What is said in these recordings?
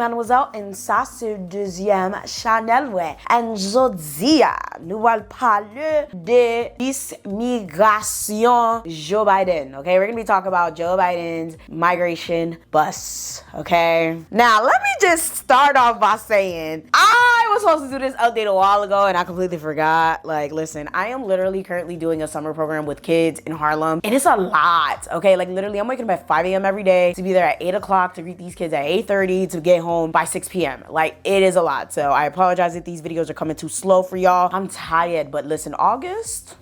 Mademoiselle, et ça, c'est le deuxième channel, ouais. And Jodia, nous allons parler de migration Joe Biden, okay? We're gonna be talking about Joe Biden's migration bus, okay? Now, let me just start off by saying, I was supposed to do this update a while ago and I completely forgot. Like, listen, I am literally currently doing a summer program with kids in Harlem, and it's a lot, okay? Like, literally, I'm waking up at 5 a.m. every day to be there at 8 o'clock to greet these kids at 8:30 to get home by 6 p.m. Like, it is a lot. So I apologize if these videos are coming too slow for y'all. I'm tired, but listen, August,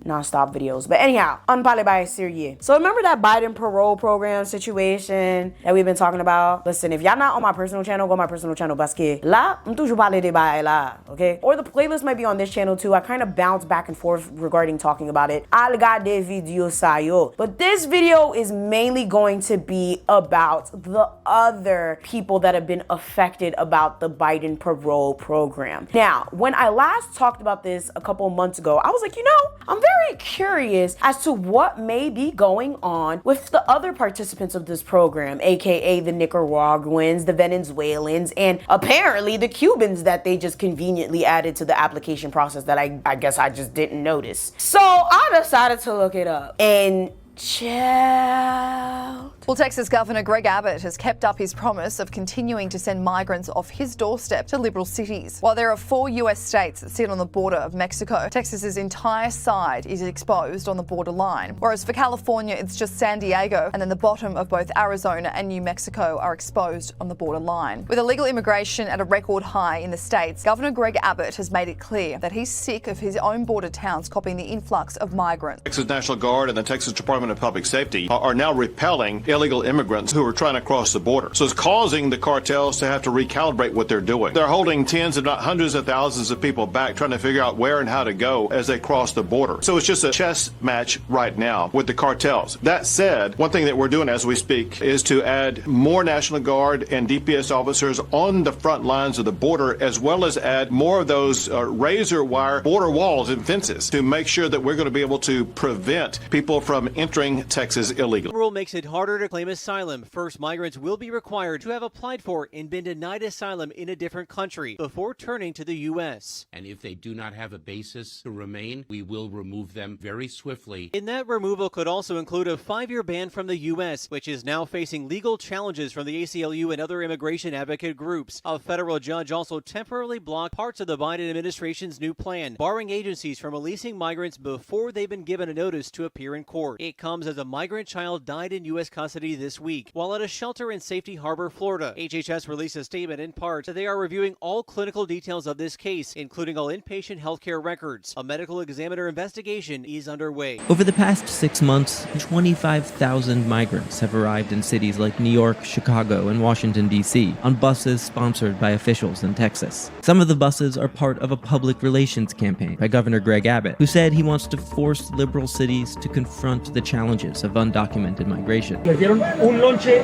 non-stop videos. But anyhow, on parle by sérieux. So remember that Biden parole program situation that we've been talking about? Listen, if y'all not on my personal channel, go on my personal channel parce que là, I'm toujours parler de bail là, okay? Or the playlist might be on this channel too. I kind of bounce back and forth regarding talking about it. I'll got des videos sa yo. But this video is mainly going to be about the other people that have been affected about the Biden parole program. Now, when I last talked about this a couple months ago, I was like, you know, I'm very curious as to what may be going on with the other participants of this program, aka the Nicaraguans, the Venezuelans, and apparently the Cubans that they just conveniently added to the application process that I guess I just didn't notice. So I decided to look it up and child. Well, Texas Governor Greg Abbott has kept up his promise of continuing to send migrants off his doorstep to liberal cities. While there are 4 US states that sit on the border of Mexico, Texas's entire side is exposed on the borderline. Whereas for California, it's just San Diego, and then the bottom of both Arizona and New Mexico are exposed on the borderline. With illegal immigration at a record high in the states, Governor Greg Abbott has made it clear that he's sick of his own border towns copying the influx of migrants. Texas National Guard and the Texas Department of Public Safety are now repelling illegal immigrants who are trying to cross the border. So it's causing the cartels to have to recalibrate what they're doing. They're holding tens, if not hundreds of thousands of people back, trying to figure out where and how to go as they cross the border. So it's just a chess match right now with the cartels. That said, one thing that we're doing as we speak is to add more National Guard and DPS officers on the front lines of the border, as well as add more of those razor wire border walls and fences to make sure that we're going to be able to prevent people from entering Texas illegally. The rule makes it harder to claim asylum. First, migrants will be required to have applied for and been denied asylum in a different country before turning to the U.S. And if they do not have a basis to remain, we will remove them very swiftly. And that removal could also include a 5-year ban from the U.S., which is now facing legal challenges from the ACLU and other immigration advocate groups. A federal judge also temporarily blocked parts of the Biden administration's new plan, barring agencies from releasing migrants before they've been given a notice to appear in court. It comes as a migrant child died in U.S. custody this week while at a shelter in Safety Harbor, Florida. HHS released a statement in part that they are reviewing all clinical details of this case, including all inpatient healthcare records. A medical examiner investigation is underway. Over the past 6 months, 25,000 migrants have arrived in cities like New York, Chicago, and Washington, D.C. on buses sponsored by officials in Texas. Some of the buses are part of a public relations campaign by Governor Greg Abbott, who said he wants to force liberal cities to confront the challenges of undocumented migration. Les dieron un lonche,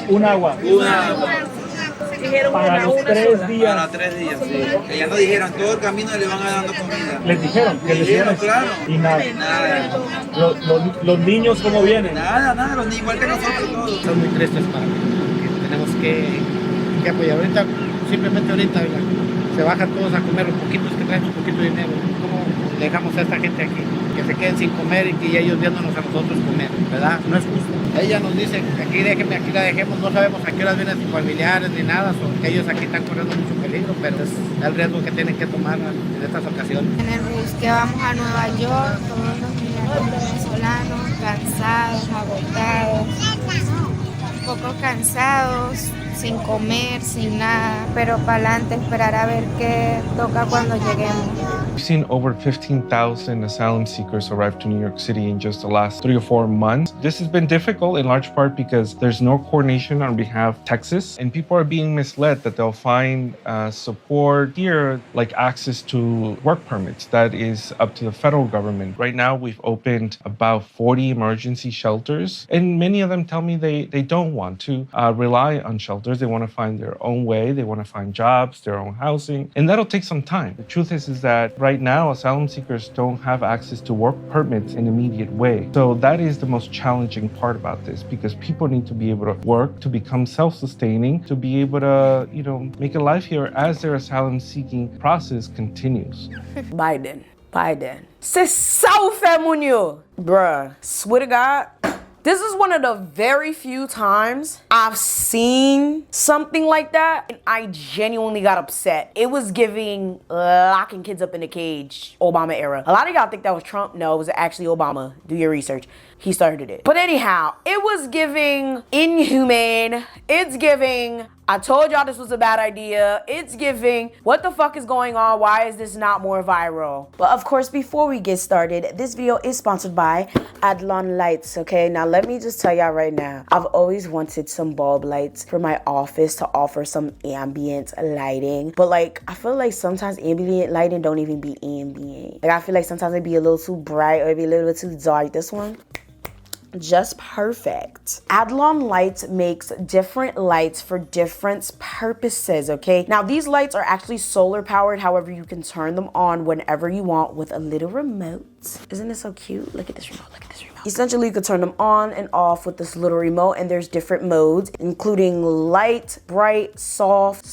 un agua. Para los 3 días. Para 3 días, sí. Que ya no dijeron, todo el camino le van a dando comida. Les dijeron que les dieron, claro. Y nada. Los niños, ¿cómo vienen? Nada, los niños, igual que nosotros todos. Son muy tristes para mí, porque tenemos que apoyar. Ahorita, simplemente ahorita, se bajan todos a comer los poquitos que traen, su poquito de dinero. ¿Cómo dejamos a esta gente aquí? Que se queden sin comer y que ellos viéndonos a nosotros comer, ¿verdad? No es justo. Ella nos dice, aquí déjenme, aquí la dejemos, no sabemos a qué horas vienen sus familiares ni nada, ellos aquí están corriendo mucho peligro, pero es el riesgo que tienen que tomar en estas ocasiones. En el bus que vamos a Nueva York, todos los migrantes venezolanos, cansados, agotados, un poco cansados, sin comer, sin nada, pero para adelante esperar a ver qué toca cuando lleguemos. We've seen over 15,000 asylum seekers arrive to New York City in just the last 3 or 4 months. This has been difficult in large part because there's no coordination on behalf of Texas, and people are being misled that they'll find support here, like access to work permits. That is up to the federal government. Right now, we've opened about 40 emergency shelters, and many of them tell me they don't want to rely on shelters. They want to find their own way. They want to find jobs, their own housing, and that'll take some time. The truth is that right now, asylum seekers don't have access to work permits in an immediate way. So that is the most challenging part about this, because people need to be able to work, to become self-sustaining, to be able to, make a life here as their asylum seeking process continues. Biden. C'est ça ou fait, moun yo? Bruh, swear to God. This is one of the very few times I've seen something like that and I genuinely got upset. It was giving locking kids up in a cage, Obama era. A lot of y'all think that was Trump. No, it was actually Obama. Do your research. He started it. But anyhow, it was giving inhumane. It's giving, I told y'all this was a bad idea. It's giving, what the fuck is going on? Why is this not more viral? But of course, before we get started, this video is sponsored by Ft.Addlon lights, okay? Now let me just tell y'all right now, I've always wanted some bulb lights for my office to offer some ambient lighting. But like, I feel like sometimes ambient lighting don't even be ambient. Like I feel like sometimes it'd be a little too bright or it'd be a little bit too dark. This one, just perfect. Ft.Addlon lights makes different lights for different purposes, okay? Now these lights are actually solar powered, however you can turn them on whenever you want with a little remote. Isn't it so cute? Look at this remote, look at this remote. Essentially, you could turn them on and off with this little remote, and there's different modes, including light, bright, soft,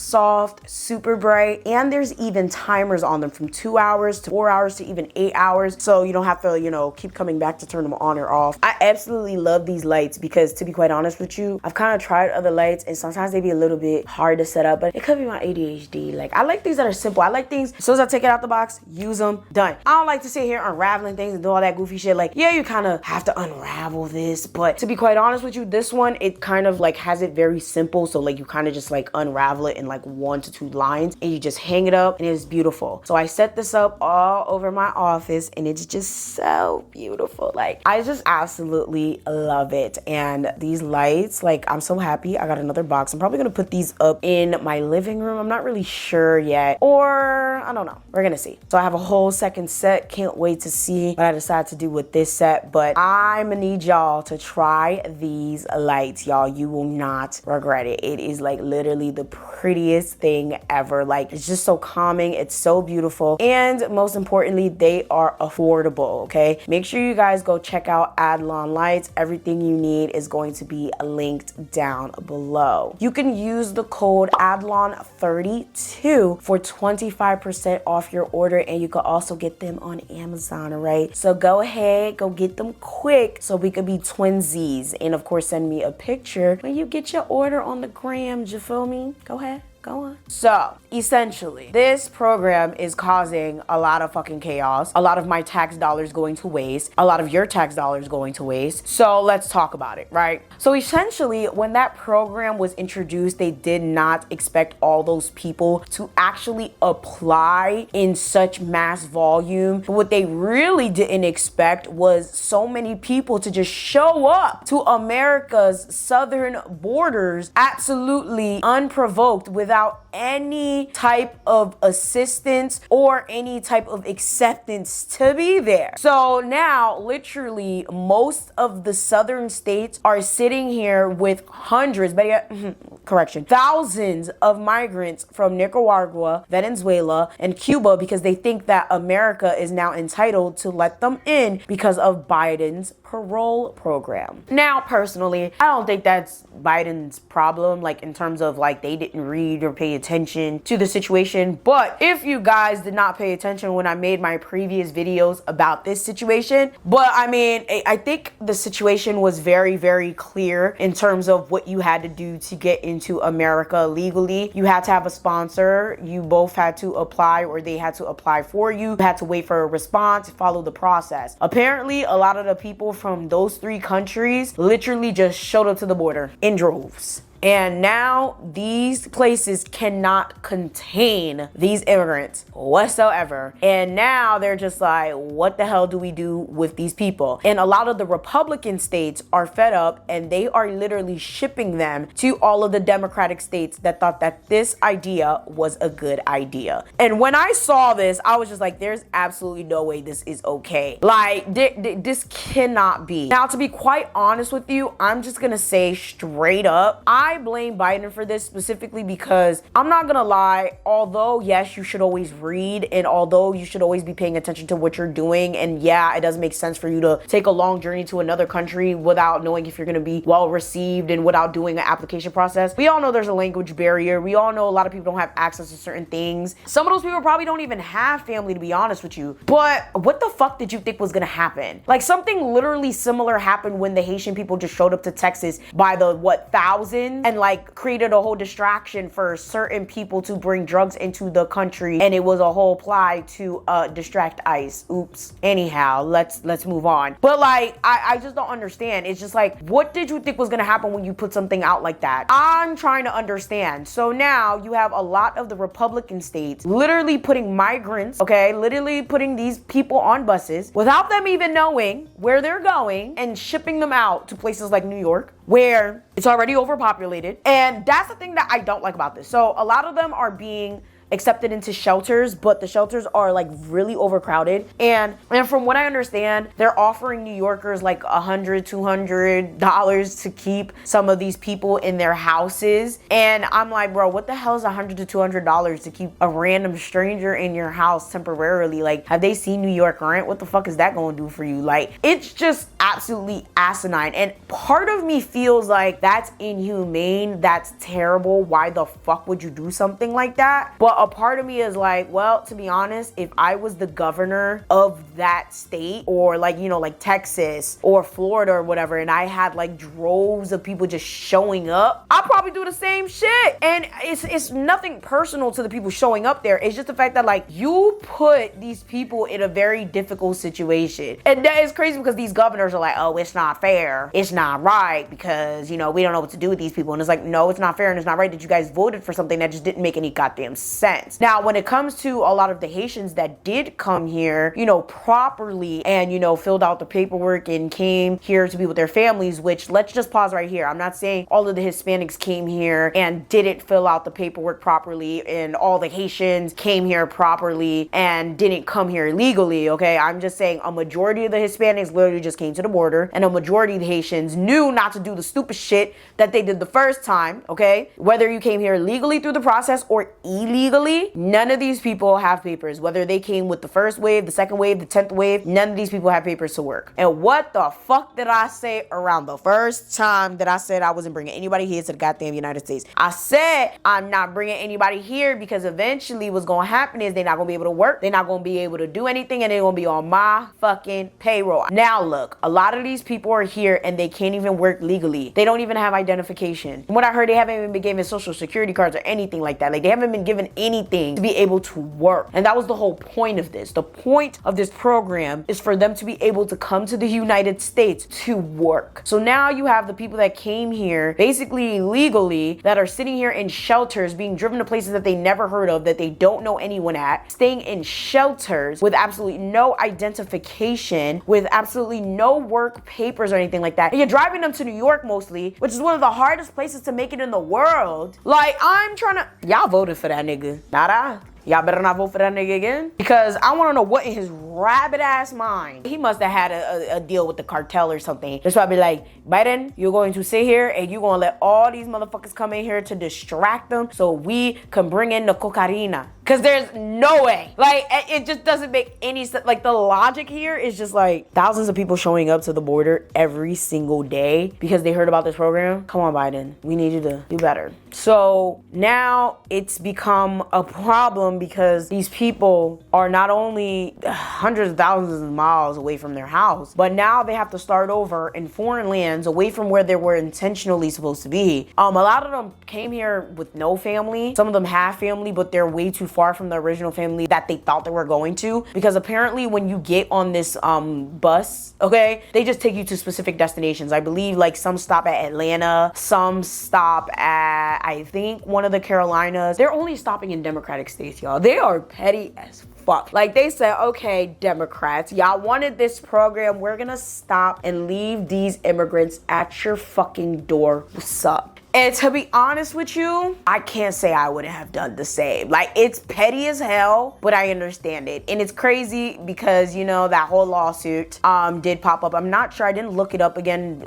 super bright, and there's even timers on them from 2 hours to 4 hours to even 8 hours, so you don't have to, keep coming back to turn them on or off. I absolutely love these lights because, to be quite honest with you, I've kind of tried other lights, and sometimes they be a little bit hard to set up, but it could be my ADHD. Like, I like things that are simple. I like things, as soon as I take it out the box, use them, done. I don't like to sit here unraveling things and do all that goofy shit. Like, yeah, you kind of have to unravel this, but to be quite honest with you, this one, it kind of like has it very simple, so like you kind of just like unravel it in like 1 to 2 lines and you just hang it up and it's beautiful. So I set this up all over my office and it's just so beautiful. Like, I just absolutely love it. And these lights, like, I'm so happy I got another box. I'm probably gonna put these up in my living room. I'm not really sure yet, or I don't know, we're gonna see. So I have a whole second set. Can't wait to see what I decide to do with this set, but I'm gonna need y'all to try these lights, y'all. You will not regret it. It is like literally the prettiest thing ever. Like, it's just so calming, it's so beautiful, and most importantly, they are affordable, okay? Make sure you guys go check out Ft.Addlon lights. Everything you need is going to be linked down below. You can use the code Ft.Addlon32 for 25% off your order, and you can also get them on Amazon, right? So go ahead, go get them quick so we could be twinsies, and of course send me a picture when you get your order on the gram. You feel me? Go ahead, go on. So essentially, this program is causing a lot of fucking chaos, a lot of my tax dollars going to waste, a lot of your tax dollars going to waste. So let's talk about it, right? So essentially, when that program was introduced, they did not expect all those people to actually apply in such mass volume. But what they really didn't expect was so many people to just show up to America's southern borders absolutely unprovoked, without any type of assistance or any type of acceptance to be there. So now, literally, most of the southern states are sitting here with hundreds, but yeah, thousands of migrants from Nicaragua, Venezuela, and Cuba, because they think that America is now entitled to let them in because of Biden's parole program. Now, personally, I don't think that's Biden's problem, like in terms of like they didn't read or pay attention to the situation. But if you guys did not pay attention when I made my previous videos about this situation, but I mean, I think the situation was very, very clear in terms of what you had to do to get into America legally. You had to have a sponsor, you both had to apply, or they had to apply for you. You had to wait for a response, follow the process. Apparently, a lot of the people from those 3 countries literally just showed up to the border in droves. And now these places cannot contain these immigrants whatsoever. And now they're just like, what the hell do we do with these people? And a lot of the Republican states are fed up, and they are literally shipping them to all of the Democratic states that thought that this idea was a good idea. And when I saw this, I was just like, there's absolutely no way this is okay. Like, this cannot be. Now, to be quite honest with you, I'm just gonna say straight up, I I blame Biden for this specifically because I'm not gonna lie, although yes, you should always read, and although you should always be paying attention to what you're doing, and yeah, it does make sense for you to take a long journey to another country without knowing if you're gonna be well received and without doing an application process. We all know there's a language barrier. We all know a lot of people don't have access to certain things. Some of those people probably don't even have family, to be honest with you. But what the fuck did you think was gonna happen? Like, something literally similar happened when the Haitian people just showed up to Texas by the thousands and like created a whole distraction for certain people to bring drugs into the country, and it was a whole ply to distract ICE. Oops. Anyhow, let's move on. But like, I just don't understand. It's just like, what did you think was gonna happen when you put something out like that? I'm trying to understand. So now you have a lot of the Republican states literally putting migrants, okay, literally putting these people on buses without them even knowing where they're going and shipping them out to places like New York, where it's already overpopulated. And that's the thing that I don't like about this. So a lot of them are being accepted into shelters, but the shelters are like really overcrowded. And from what I understand, they're offering New Yorkers like $100-$200 to keep some of these people in their houses. And I'm like, bro, what the hell is $100 to $200 to keep a random stranger in your house temporarily? Like, have they seen New York rent? What the fuck is that gonna do for you? Like, it's just absolutely asinine. And part of me feels like that's inhumane. That's terrible. Why the fuck would you do something like that? But a part of me is like, well, to be honest, if I was the governor of that state, or like, you know, like Texas or Florida or whatever, and I had like droves of people just showing up, I'd probably do the same shit. And it's nothing personal to the people showing up there. It's just the fact that like, you put these people in a very difficult situation. And that is crazy because these governors are like, oh, it's not fair. It's not right because, you know, we don't know what to do with these people. And it's like, no, it's not fair and it's not right that you guys voted for something that just didn't make any goddamn sense. Now, when it comes to a lot of the Haitians that did come here, you know, properly and, you know, filled out the paperwork and came here to be with their families, which, let's just pause right here. I'm not saying all of the Hispanics came here and didn't fill out the paperwork properly and all the Haitians came here properly and didn't come here illegally, okay? I'm just saying a majority of the Hispanics literally just came to the border, and a majority of the Haitians knew not to do the stupid shit that they did the first time, okay? Whether you came here legally through the process or illegally, none of these people have papers. Whether they came with the first wave, the second wave, the 10th wave, none of these people have papers to work. And what the fuck did I say around the first time that I said I wasn't bringing anybody here to the goddamn United States? I said I'm not bringing anybody here because eventually what's going to happen is they're not going to be able to work. They're not going to be able to do anything, and they're going to be on my fucking payroll. Now look, a lot of these people are here and they can't even work legally. They don't even have identification. From what I heard, they haven't even been given social security cards or anything like that. Like, they haven't been given anything to be able to work. And that was the whole point of this. The point of this program is for them to be able to come to the United States to work. So now you have the people that came here basically illegally that are sitting here in shelters, being driven to places that they never heard of, that they don't know anyone at, staying in shelters with absolutely no identification, with absolutely no work papers or anything like that. And you're driving them to New York mostly, which is one of the hardest places to make it in the world. Like, I'm trying to... Y'all voted for that nigga. Not I. Y'all better not vote for that nigga again, because I want to know what in his rabbit ass mind. He must have had a deal with the cartel or something. It's probably like, Biden, you're going to sit here and you're going to let all these motherfuckers come in here to distract them so we can bring in the cocaína. Because there's no way. Like, it just doesn't make any sense. Like, the logic here is just like thousands of people showing up to the border every single day because they heard about this program. Come on, Biden. We need you to do better. So now it's become a problem because these people are not only hundreds of thousands of miles away from their house, but now they have to start over in foreign lands away from where they were intentionally supposed to be. A lot of them came here with no family. Some of them have family, but they're way too far from the original family that they thought they were going to, because apparently when you get on this bus, okay, they just take you to specific destinations. I believe like some stop at Atlanta, some stop at, I think, one of the Carolinas. They're only stopping in Democratic states, y'all. They are petty as fuck. Like, they said, okay, Democrats, y'all wanted this program. We're gonna stop and leave these immigrants at your fucking door. What's up? And to be honest with you, I can't say I wouldn't have done the same. Like, it's petty as hell, but I understand it. And it's crazy because, you know, that whole lawsuit did pop up. I'm not sure, I didn't look it up again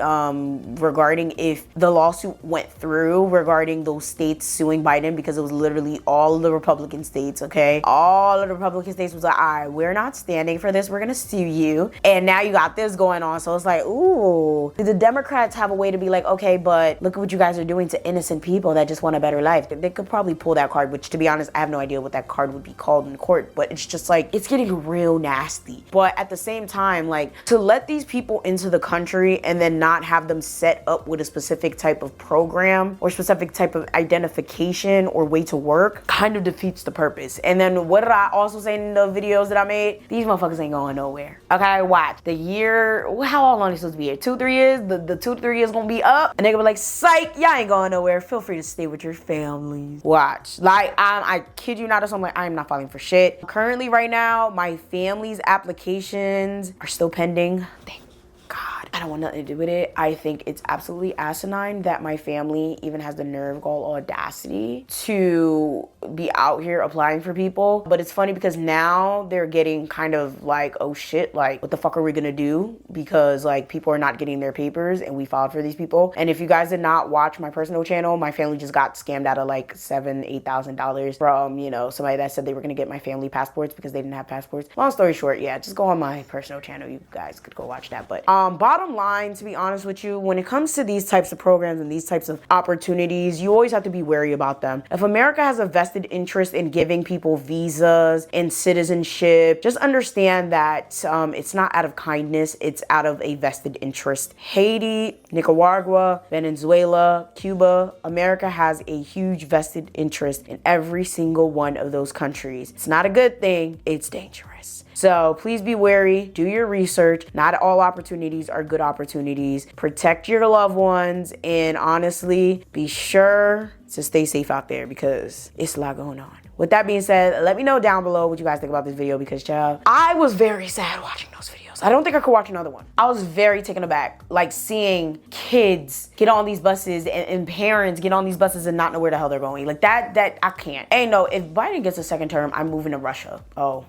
regarding if the lawsuit went through regarding those states suing Biden, because it was literally all of the Republican states, okay? All of the Republican states was like, all right, we're not standing for this, we're gonna sue you. And now you got this going on, so it's like, ooh. The Democrats have a way to be like, okay, but look at what you guys are doing to innocent people that just want a better life. They could probably pull that card, which to be honest, I have no idea what that card would be called in court, but it's just like, it's getting real nasty. But at the same time, like, to let these people into the country and then not have them set up with a specific type of program or specific type of identification or way to work kind of defeats the purpose. And then what did I also say in the videos that I made? These motherfuckers ain't going nowhere. Okay, watch. The year, how long are they supposed to be here? 2-3 years? The 2 to 3 years gonna be up, and they gonna be like, psych, y'all ain't going nowhere. Feel free to stay with your families. Watch. Like, I kid you not, or something, like, I am not filing for shit. Currently, right now, my family's applications are still pending. Thank God. I don't want nothing to do with it. I think it's absolutely asinine that my family even has the nerve, gall, audacity to be out here applying for people. But it's funny because now they're getting kind of like, oh shit, like, what the fuck are we gonna do? Because like, people are not getting their papers and we filed for these people. And if you guys did not watch my personal channel, my family just got scammed out of like $7,000-8,000 from, you know, somebody that said they were gonna get my family passports because they didn't have passports. Long story short, yeah, just go on my personal channel. You guys could go watch that. But bottom line, to be honest with you, when it comes to these types of programs and these types of opportunities, you always have to be wary about them. If America has a vested interest in giving people visas and citizenship, just understand that it's not out of kindness, it's out of a vested interest. Haiti, Nicaragua, Venezuela, Cuba, America has a huge vested interest in every single one of those countries. It's not a good thing, it's dangerous. So please be wary, do your research. Not all opportunities are good opportunities. Protect your loved ones, and honestly, be sure to stay safe out there because it's a lot going on. With that being said, let me know down below what you guys think about this video, because child, I was very sad watching those videos. I don't think I could watch another one. I was very taken aback, like seeing kids get on these buses and parents get on these buses and not know where the hell they're going. Like that I can't. Hey, no, if Biden gets a second term, I'm moving to Russia. Oh.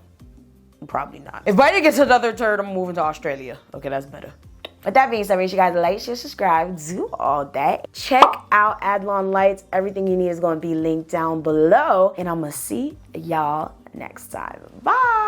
Probably not. If Biden gets another turn, I'm moving to Australia. Okay, that's better. With that being said, make sure you guys like, share, subscribe, do all that. Check out Addlon Lights. Everything you need is going to be linked down below. And I'm going to see y'all next time. Bye.